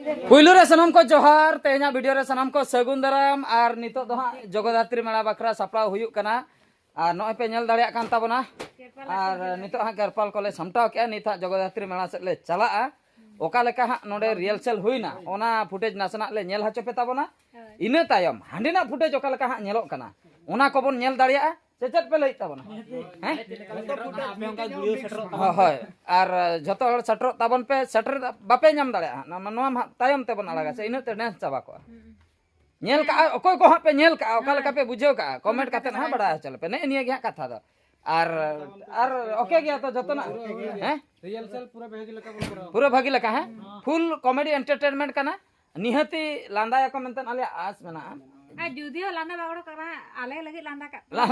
पुइलू रे सनम को जोहार तेना वीडियो रे सनम को सगुन दाराम और नितो दो हाँ जगदात्री मेला बखरा सपड़ा हुयुक कना और नॉय पे नेल दाड़िया कान ताबोना और नितो हाँ गेरपाल कोले समटाव के नित हाँ जगदात्री मेला से ले चला ओका लेका हाँ नोडे रिहर्सल हुइना ओना फुटेज नासना ले नेल हचो पे ताबोना इने तायम हांडेना फुटेज ओका लेका हाँ नेलोक कना ओना कोबोन नेल दाड़िया चेचट पे लई ताबोना हैं हाय और जतो हर सटर ताबन पे सटर बापे नाम दाड़िया नोम तायम तेबन अलगा से इने ते नेस चाबा को नेल का ओकोय को हाँ पे नेल का ओका लेका पे बुझेव का कमेंट काते हाँ बड़ा चल पे ने निया गया कथा दो और ओके गया तो जतो ना हैं रिहर्सल पूरा भागी लगा है फुल कॉमेडी एंटरटेनमेंट करना निहती लांदा को मेंतन आले आस मेना आ जुदियो लांदा बागड़ो करा आले लगी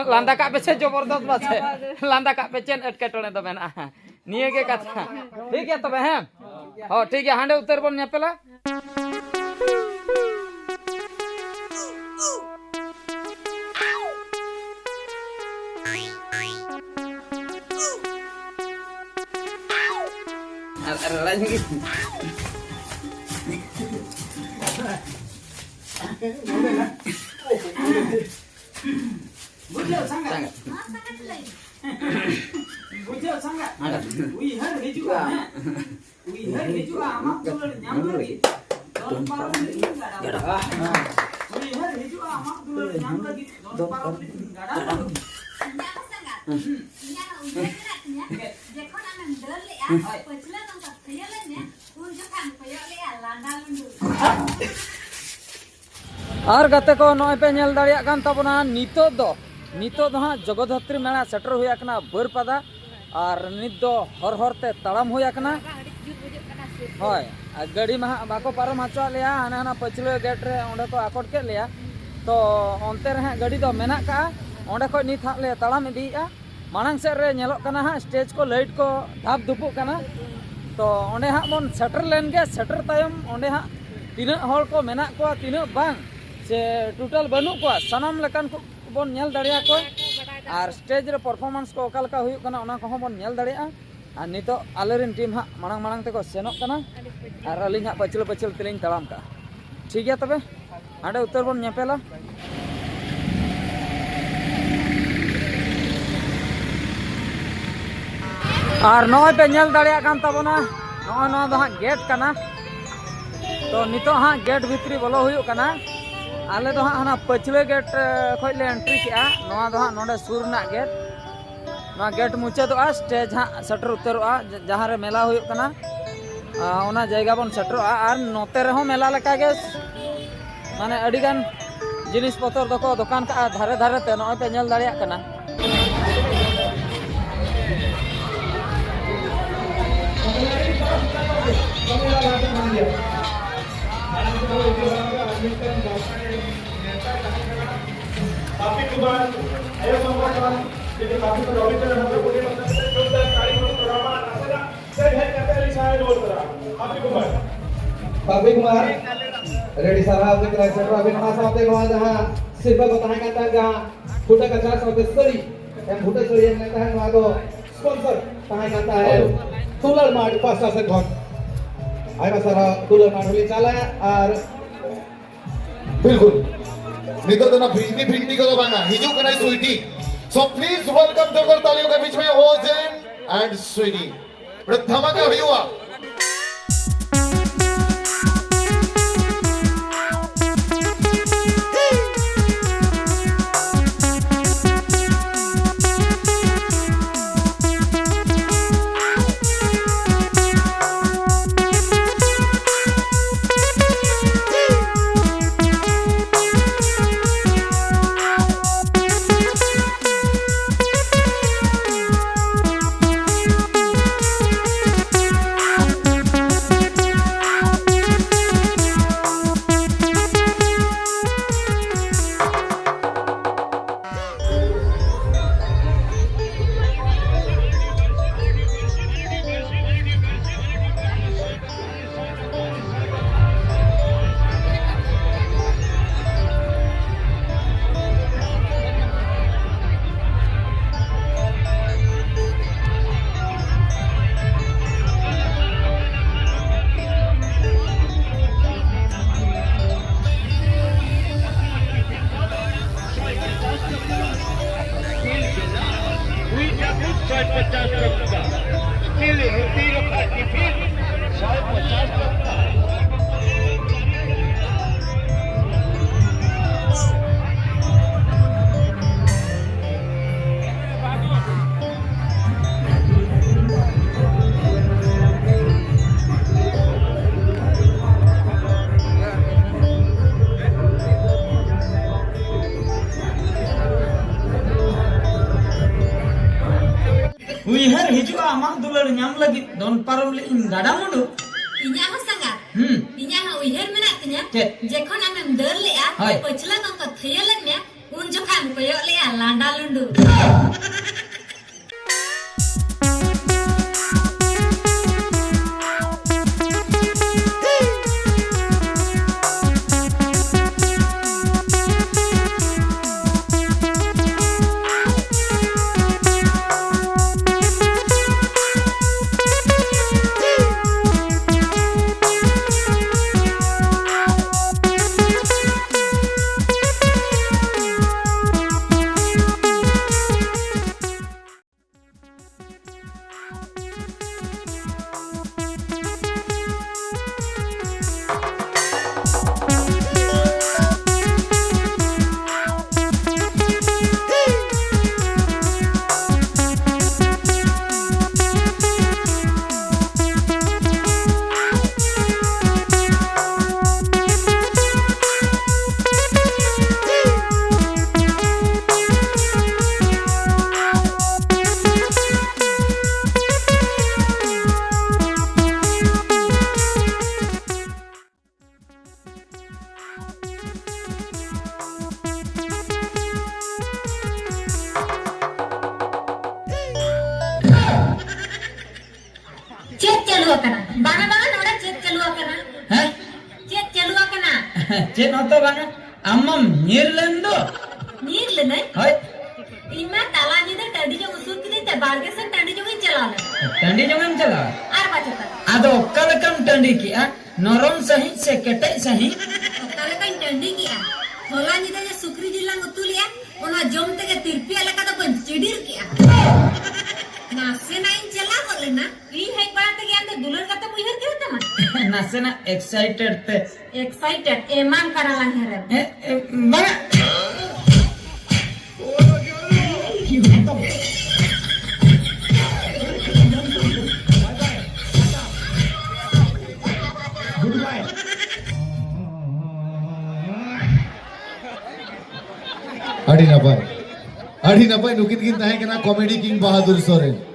लांदा का पे जबरदस्त बात है लांदा का पे चेन एटकेटोने तो मेना निये के कथा ठीक है तबे हैं हो ठीक है हांडे उतर बन नेपेला और गते को नॉय पे नेल दाड़िया कान ताबोना नितो दो हाँ जगदात्री मेला सेटर हुया कना बरपादा और नित दो हर हरते तड़ाम हुया कना होय गाड़ी में बाको पारम हचो लिया हाना हाना पछले गेट रे ओंडे को आकोट के लिया तो ओंते रे गाड़ी दो मेना का ओंडे को नित हां ले तड़ाम इदीया मानंग से रे नेलोक कना हाँ स्टेज को लाइट को धाप दुपु कना तो ओंडे हां मन सेटर लेन गे सेटर तायम ओंडे हां तीना हर को मेना को तीना बांग से टोटल बनू को सनम लेकन को बन नेल दाड़िया को और स्टेज रे परफॉर्मेंस को ओका लका हुयुक कना ओना को बन नेल दाड़िया और नितो आलेरिन टीम हाँ मांग मांग ते को सेनोक कना और अलिंग हाँ पछल तेलिंग तड़ाम का ठीक है तबे हांडे उतर बन नेपेला और नॉय पे नेल दाड़िया कान ताबोना नॉय नॉय दो हाँ गेट कना तो नितो हाँ गेट भितरी बोलो हुयुक कना आले दो हाँ पछले गेट खोज ले एंट्री किया नोआ दो हाँ नोडे सुर ना गेट नोआ गेट मुचादोआ स्टेज हाँ सटर उतरोआ जहाँ रे मेला हुयुक कना ओना जायगा बन सटरोआ और नोते रे हो मेला लेका गे माने अडिगान जिनिस पतर दको दुकान का धारे धारे ते नोय पे नेल दाड़िया कना काफी कुमार आयो संवाद jadi काफी को रवि तेरे मतलब बोले मतलब से जो तक गाड़ी को ड्रामा नाचना से है कहते हैं लिखा है रोल करा काफी कुमार रेडी सारा आपके क्लास सेटर अभी नहा साहब नवा जहां सिर्फ बताना कहता है जहां फुटा का 4 साहब सरी एम फुटा सरी एम कहता है नवा को स्पॉन्सर कहां कहता है तुलर मार्ट 5 से घन आया सारा तुलर मार्ट ले चला और बिल्कुल नितो तो ना फिरनी को तो बांगा हिजू कनाई स्वीटी सो प्लीज वेलकम जोरदार तालियों के बीच में ओजेन एंड स्वीटी धमाका हुआ nyam lagi don parom le in gada mudu. Inya ho sanga. Inya ho uher mena tinya. Jekhon amem deur le a Hai. pachla kong ko thayal me un jokhan koyo le a landa lundu. Chet chalu akana. Banga banga noda chet chalu akana. Hah? Chet chalu akana. Cek noto bang. Amam nyirlendo. Nir le nai. Hai. Ima tala ni de tadi jo usur kide te barge sen tadi jo chalala. Tandi jangan cala. Ar bachata. Ado kalakam tandi ki norom sahi se ketai sahi. Kale kan tandi kiya. Hola ni de sukri jilang utulia. Ona jom tege tirpi ala kata pun cidir kiya. Nase nain chala bole na. I hai bana tege ande dular kata muhir kiya tama. Nasena excited te. Excited. Eman karalang herem. Bang. Adi napai nukin kin tahe kena comedy king Bahadur Soren.